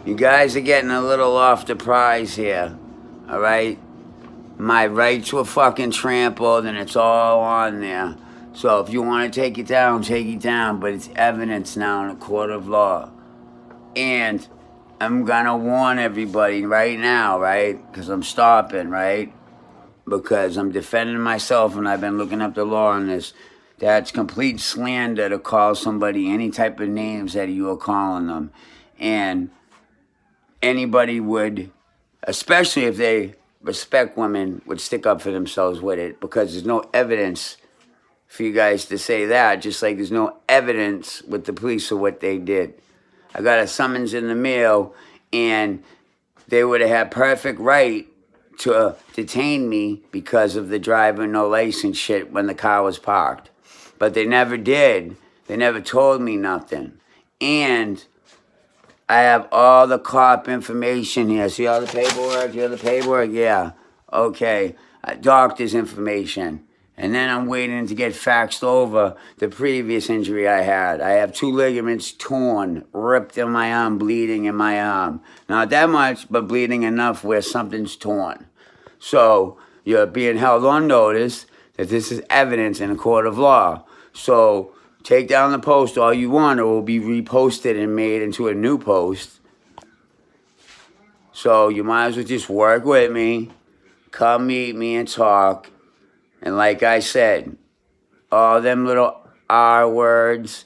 You guys are getting a little off the prize here, all right? My rights were fucking trampled, and it's all on there. So if you want to take it down, but it's evidence now in a court of law. And I'm gonna warn everybody right now, right? Because I'm stopping, right? Because I'm defending myself, and I've been looking up the law on this. That's complete slander to call somebody any type of names that you are calling them. And anybody would, especially if they respect women, would stick up for themselves with it, because there's no evidence for you guys to say that, just like there's no evidence with the police of what they did. I got a summons in the mail, and they would have had perfect right to detain me because of the driver no license shit when the car was parked. But they never did. They never told me nothing. And I have all the cop information here. See all the paperwork? You have the paperwork? Yeah. Okay. Doctor's information. And then I'm waiting to get faxed over the previous injury I had. I have 2 ligaments torn, ripped in my arm, bleeding in my arm. Not that much, but bleeding enough where something's torn. So you're being held on notice that this is evidence in a court of law. So take down the post all you want, or it will be reposted and made into a new post. So you might as well just work with me, come meet me and talk. And like I said, all them little R words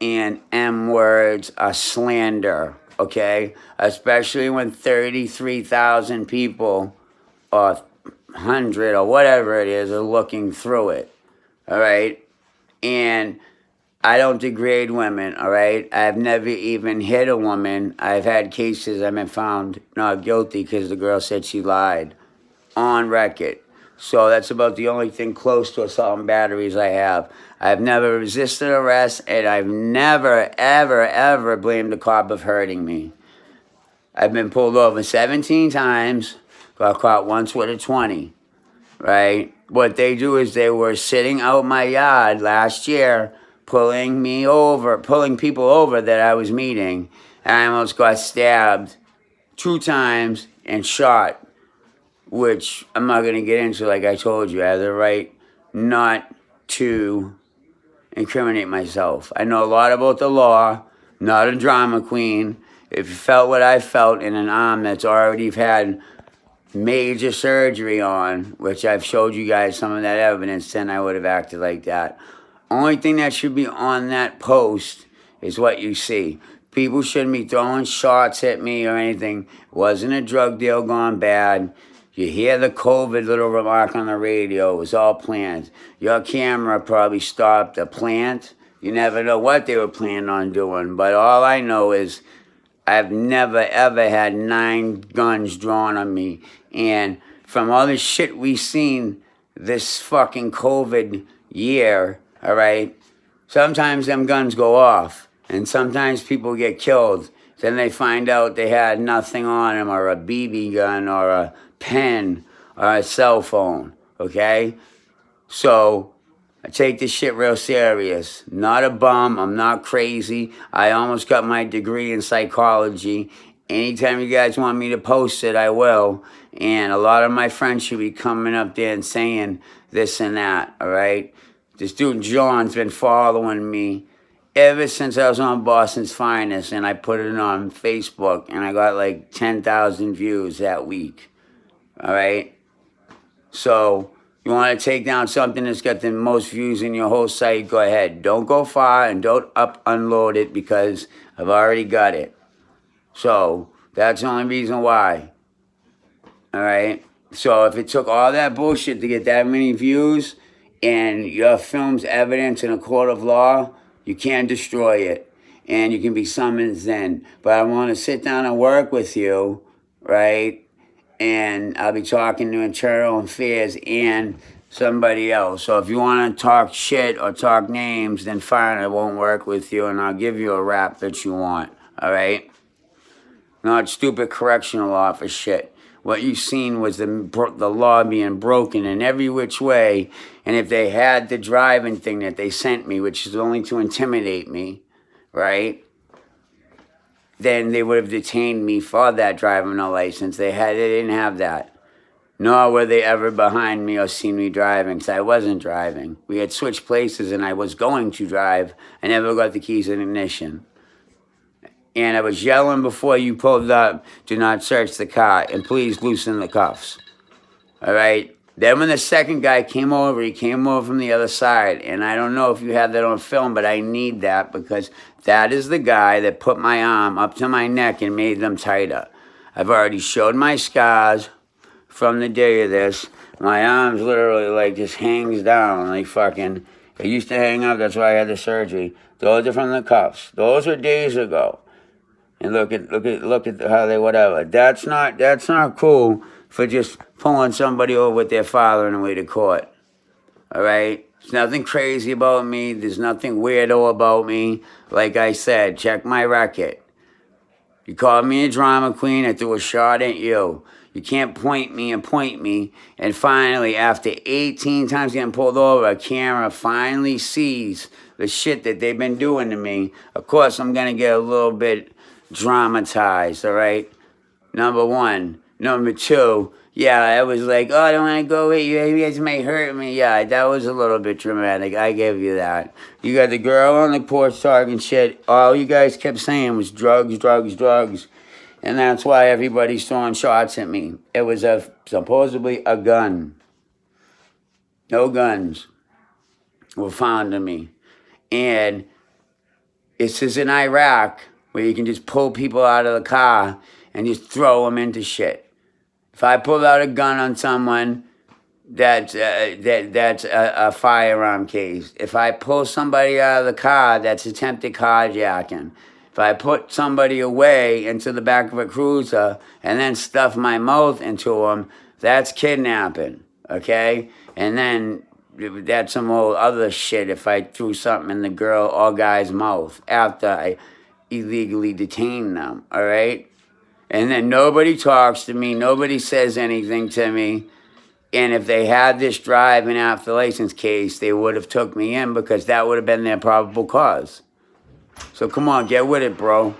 and M words are slander, okay? Especially when 33,000 people or 100 or whatever it is are looking through it, all right? And I don't degrade women, all right? I've never even hit a woman. I've had cases I've been found not guilty because the girl said she lied on record. So that's about the only thing close to assault and batteries I have. I've never resisted arrest, and I've never, ever, ever blamed a cop of hurting me. I've been pulled over 17 times, got caught once with a 20, right? What they do is they were sitting out my yard last year, pulling people over that I was meeting, and I almost got stabbed 2 times and shot, which I'm not going to get into. Like I told you, I have the right not to incriminate myself. I know a lot about the law, not a drama queen. If you felt what I felt in an arm that's already had major surgery on, which I've showed you guys some of that evidence, then I would have acted like that. Only thing that should be on that post is what you see. People shouldn't be throwing shots at me or anything. It wasn't a drug deal gone bad. You hear the COVID little remark on the radio. It was all planned. Your camera probably stopped a plant. You never know what they were planning on doing. But all I know is I've never, ever had 9 guns drawn on me. And from all the shit we've seen this fucking COVID year, all right, sometimes them guns go off. And sometimes people get killed. Then they find out they had nothing on them, or a BB gun, or a pen, or a cell phone, okay? So I take this shit real serious. Not a bum. I'm not crazy. I almost got my degree in psychology. Anytime you guys want me to post it, I will. And a lot of my friends should be coming up there and saying this and that, all right? This dude John's been following me ever since I was on Boston's Finest, and I put it on Facebook, and I got like 10,000 views that week, all right? So you want to take down something that's got the most views in your whole site, go ahead. Don't go far, and don't unload it, because I've already got it. So that's the only reason why, all right? So if it took all that bullshit to get that many views, and your film's evidence in a court of law, you can't destroy it, and you can be summoned then. But I want to sit down and work with you, right? And I'll be talking to Internal Affairs and somebody else. So if you want to talk shit or talk names, then fine, I won't work with you, and I'll give you a rap that you want, all right? Not stupid correctional officer shit. What you've seen was the law being broken in every which way. And if they had the driving thing that they sent me, which is only to intimidate me, right? then they would have detained me for that driving no license. They didn't have that. Nor were they ever behind me or seen me driving, because I wasn't driving. We had switched places and I was going to drive. I never got the keys in ignition. And I was yelling before you pulled up, do not search the car, and please loosen the cuffs. All right? Then when the second guy came over, he came over from the other side. And I don't know if you have that on film, but I need that because that is the guy that put my arm up to my neck and made them tighter. I've already showed my scars from the day of this. My arms literally like just hangs down like fucking. It used to hang up, that's why I had the surgery. Those are from the cuffs. Those were days ago. And look at how they whatever. That's not cool for just pulling somebody over with their father on the way to court. All right? There's nothing crazy about me. There's nothing weirdo about me. Like I said, check my racket. You called me a drama queen. I threw a shot at you. You can't point me. And finally, after 18 times getting pulled over, a camera finally sees the shit that they've been doing to me. Of course, I'm going to get a little bit dramatized, all right? Number one. Number two, yeah, I was like, oh, I don't want to go with you. You guys may hurt me. Yeah, that was a little bit dramatic. I give you that. You got the girl on the porch talking shit. All you guys kept saying was drugs, drugs, drugs. And that's why everybody's throwing shots at me. It was supposedly a gun. No guns were found on me. And this is in Iraq, where you can just pull people out of the car and just throw them into shit. If I pull out a gun on someone, that's a firearm case. If I pull somebody out of the car, that's attempted carjacking. If I put somebody away into the back of a cruiser and then stuff my mouth into them, that's kidnapping, okay? And then that's some old other shit if I threw something in the girl or guy's mouth after I illegally detained them, all right? And then nobody talks to me, nobody says anything to me. And if they had this driving after license case, they would have took me in because that would have been their probable cause. So come on, get with it, bro.